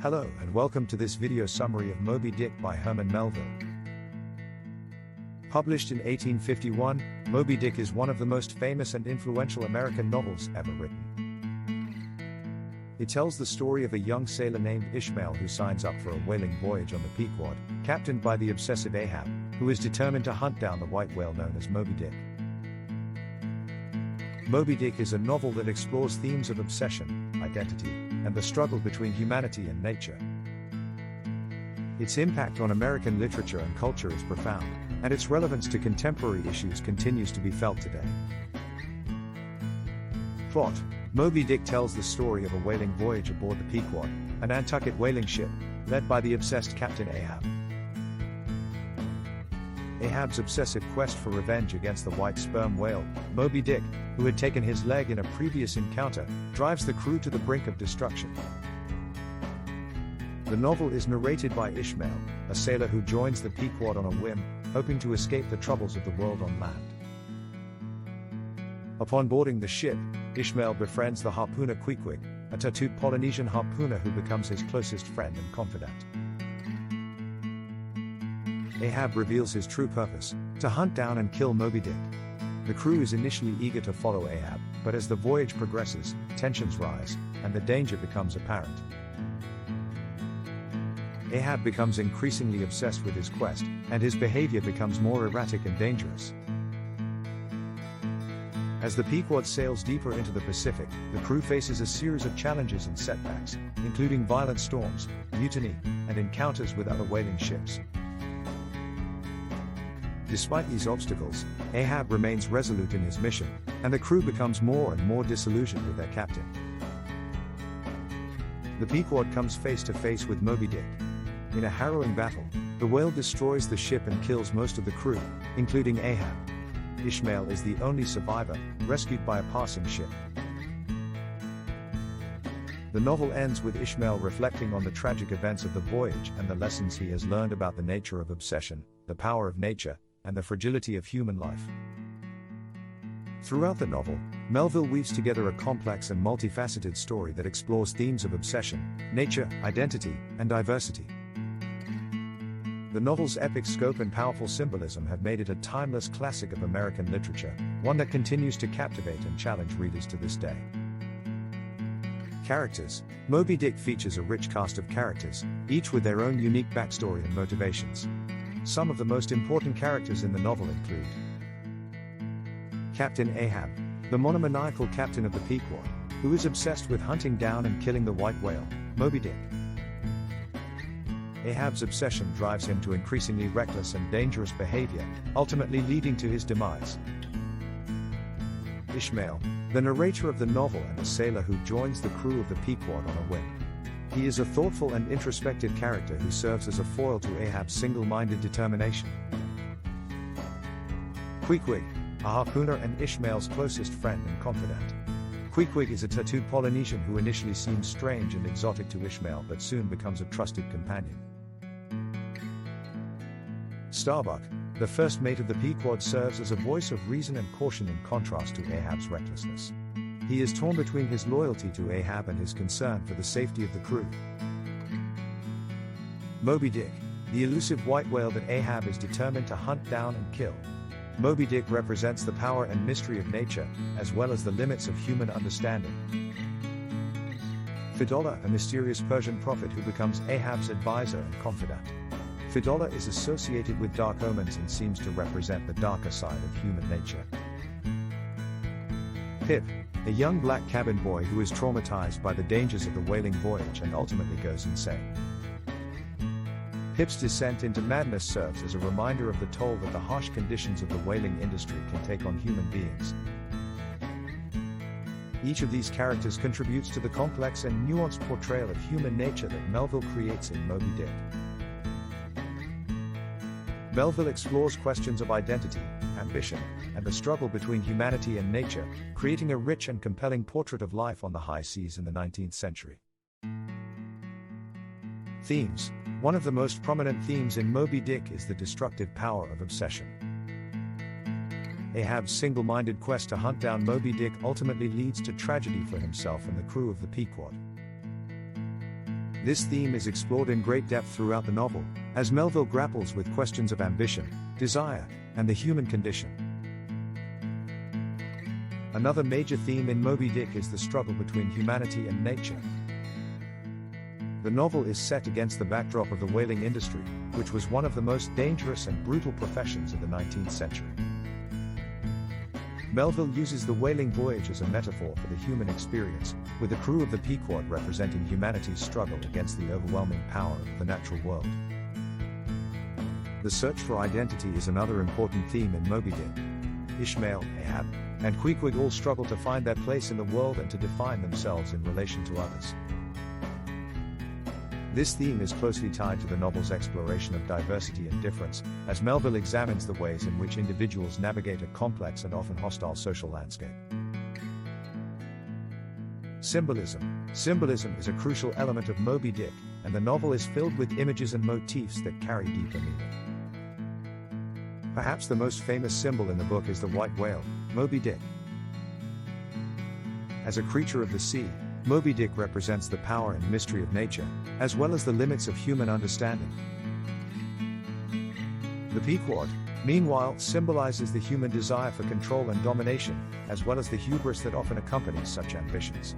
Hello and welcome to this video summary of Moby Dick by Herman Melville. Published in 1851, Moby Dick is one of the most famous and influential American novels ever written. It tells the story of a young sailor named Ishmael who signs up for a whaling voyage on the Pequod, captained by the obsessive Ahab, who is determined to hunt down the white whale known as Moby Dick. Moby Dick is a novel that explores themes of obsession, identity, and the struggle between humanity and nature. Its impact on American literature and culture is profound, and its relevance to contemporary issues continues to be felt today. Plot: Moby Dick tells the story of a whaling voyage aboard the Pequod, a Nantucket whaling ship, led by the obsessed Captain Ahab. Ahab's obsessive quest for revenge against the white sperm whale, Moby Dick, who had taken his leg in a previous encounter, drives the crew to the brink of destruction. The novel is narrated by Ishmael, a sailor who joins the Pequod on a whim, hoping to escape the troubles of the world on land. Upon boarding the ship, Ishmael befriends the harpooner Pequod, a tattooed Polynesian harpooner who becomes his closest friend and confidant. Ahab reveals his true purpose: to hunt down and kill Moby Dick. The crew is initially eager to follow Ahab, but as the voyage progresses, tensions rise, and the danger becomes apparent. Ahab becomes increasingly obsessed with his quest, and his behavior becomes more erratic and dangerous. As the Pequod sails deeper into the Pacific, the crew faces a series of challenges and setbacks, including violent storms, mutiny, and encounters with other whaling ships. Despite these obstacles, Ahab remains resolute in his mission, and the crew becomes more and more disillusioned with their captain. The Pequod comes face to face with Moby Dick. In a harrowing battle, the whale destroys the ship and kills most of the crew, including Ahab. Ishmael is the only survivor, rescued by a passing ship. The novel ends with Ishmael reflecting on the tragic events of the voyage and the lessons he has learned about the nature of obsession, the power of nature, and the fragility of human life. Throughout the novel, Melville weaves together a complex and multifaceted story that explores themes of obsession, nature, identity, and diversity. The novel's epic scope and powerful symbolism have made it a timeless classic of American literature, one that continues to captivate and challenge readers to this day. Characters: Moby Dick features a rich cast of characters, each with their own unique backstory and motivations. Some of the most important characters in the novel include Captain Ahab, the monomaniacal captain of the Pequod, who is obsessed with hunting down and killing the white whale, Moby Dick. Ahab's obsession drives him to increasingly reckless and dangerous behavior, ultimately leading to his demise. Ishmael, the narrator of the novel and a sailor who joins the crew of the Pequod on a whim. He is a thoughtful and introspective character who serves as a foil to Ahab's single-minded determination. Pequod, a harpooner and Ishmael's closest friend and confidant. Pequod is a tattooed Polynesian who initially seems strange and exotic to Ishmael but soon becomes a trusted companion. Starbuck, the first mate of the Pequod, serves as a voice of reason and caution in contrast to Ahab's recklessness. He is torn between his loyalty to Ahab and his concern for the safety of the crew. Moby Dick, the elusive white whale that Ahab is determined to hunt down and kill. Moby Dick represents the power and mystery of nature, as well as the limits of human understanding. Fedallah, a mysterious Persian prophet who becomes Ahab's advisor and confidant. Fedallah is associated with dark omens and seems to represent the darker side of human nature. Pip, a young black cabin boy who is traumatized by the dangers of the whaling voyage and ultimately goes insane. Pip's descent into madness serves as a reminder of the toll that the harsh conditions of the whaling industry can take on human beings. Each of these characters contributes to the complex and nuanced portrayal of human nature that Melville creates in Moby Dick. Melville explores questions of identity, ambition, and the struggle between humanity and nature, creating a rich and compelling portrait of life on the high seas in the 19th century. Themes: one of the most prominent themes in Moby Dick is the destructive power of obsession. Ahab's single-minded quest to hunt down Moby Dick ultimately leads to tragedy for himself and the crew of the Pequod. This theme is explored in great depth throughout the novel, as Melville grapples with questions of ambition, desire, and the human condition. Another major theme in Moby Dick is the struggle between humanity and nature. The novel is set against the backdrop of the whaling industry, which was one of the most dangerous and brutal professions of the 19th century. Melville uses the whaling voyage as a metaphor for the human experience, with the crew of the Pequod representing humanity's struggle against the overwhelming power of the natural world. The search for identity is another important theme in Moby Dick. Ishmael, Ahab, and Pequod all struggle to find their place in the world and to define themselves in relation to others. This theme is closely tied to the novel's exploration of diversity and difference, as Melville examines the ways in which individuals navigate a complex and often hostile social landscape. Symbolism. Symbolism is a crucial element of Moby Dick, and the novel is filled with images and motifs that carry deeper meaning. Perhaps the most famous symbol in the book is the white whale, Moby Dick. As a creature of the sea, Moby Dick represents the power and mystery of nature, as well as the limits of human understanding. The Pequod, meanwhile, symbolizes the human desire for control and domination, as well as the hubris that often accompanies such ambitions.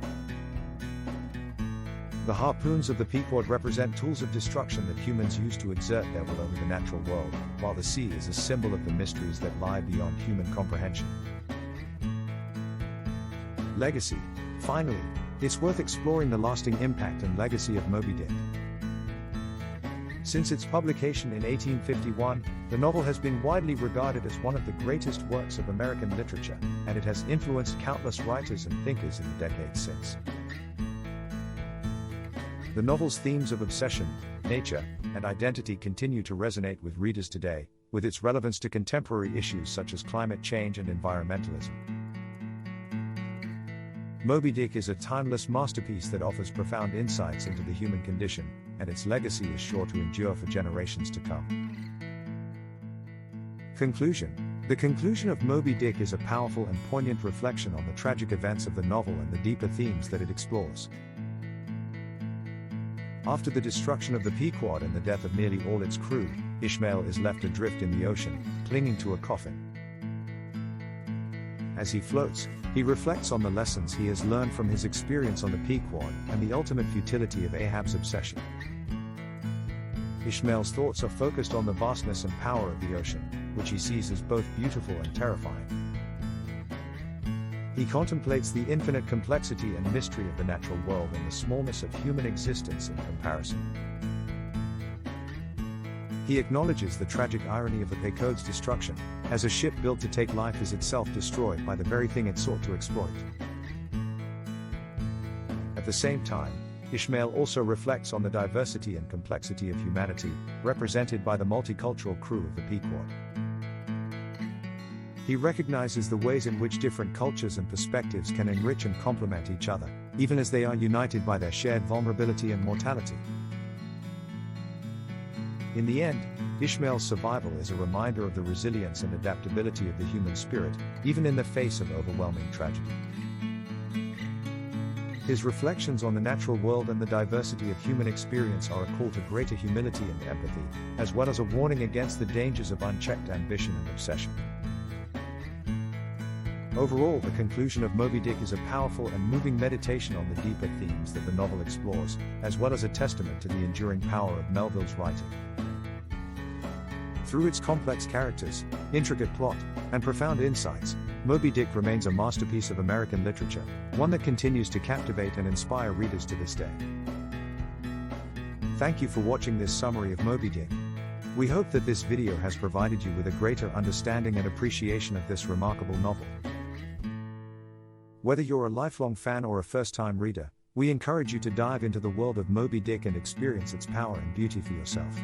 The harpoons of the Pequod represent tools of destruction that humans use to exert their will over the natural world, while the sea is a symbol of the mysteries that lie beyond human comprehension. Legacy. Finally, it's worth exploring the lasting impact and legacy of Moby Dick. Since its publication in 1851, the novel has been widely regarded as one of the greatest works of American literature, and it has influenced countless writers and thinkers in the decades since. The novel's themes of obsession, nature, and identity continue to resonate with readers today, with its relevance to contemporary issues such as climate change and environmentalism. Moby Dick is a timeless masterpiece that offers profound insights into the human condition, and its legacy is sure to endure for generations to come. Conclusion. The conclusion of Moby Dick is a powerful and poignant reflection on the tragic events of the novel and the deeper themes that it explores. After the destruction of the Pequod and the death of nearly all its crew, Ishmael is left adrift in the ocean, clinging to a coffin. As he floats, he reflects on the lessons he has learned from his experience on the Pequod and the ultimate futility of Ahab's obsession. Ishmael's thoughts are focused on the vastness and power of the ocean, which he sees as both beautiful and terrifying. He contemplates the infinite complexity and mystery of the natural world and the smallness of human existence in comparison. He acknowledges the tragic irony of the Pequod's destruction, as a ship built to take life is itself destroyed by the very thing it sought to exploit. At the same time, Ishmael also reflects on the diversity and complexity of humanity, represented by the multicultural crew of the Pequod. He recognizes the ways in which different cultures and perspectives can enrich and complement each other, even as they are united by their shared vulnerability and mortality. In the end, Ishmael's survival is a reminder of the resilience and adaptability of the human spirit, even in the face of overwhelming tragedy. His reflections on the natural world and the diversity of human experience are a call to greater humility and empathy, as well as a warning against the dangers of unchecked ambition and obsession. Overall, the conclusion of Moby Dick is a powerful and moving meditation on the deeper themes that the novel explores, as well as a testament to the enduring power of Melville's writing. Through its complex characters, intricate plot, and profound insights, Moby Dick remains a masterpiece of American literature, one that continues to captivate and inspire readers to this day. Thank you for watching this summary of Moby Dick. We hope that this video has provided you with a greater understanding and appreciation of this remarkable novel. Whether you're a lifelong fan or a first-time reader, we encourage you to dive into the world of Moby Dick and experience its power and beauty for yourself.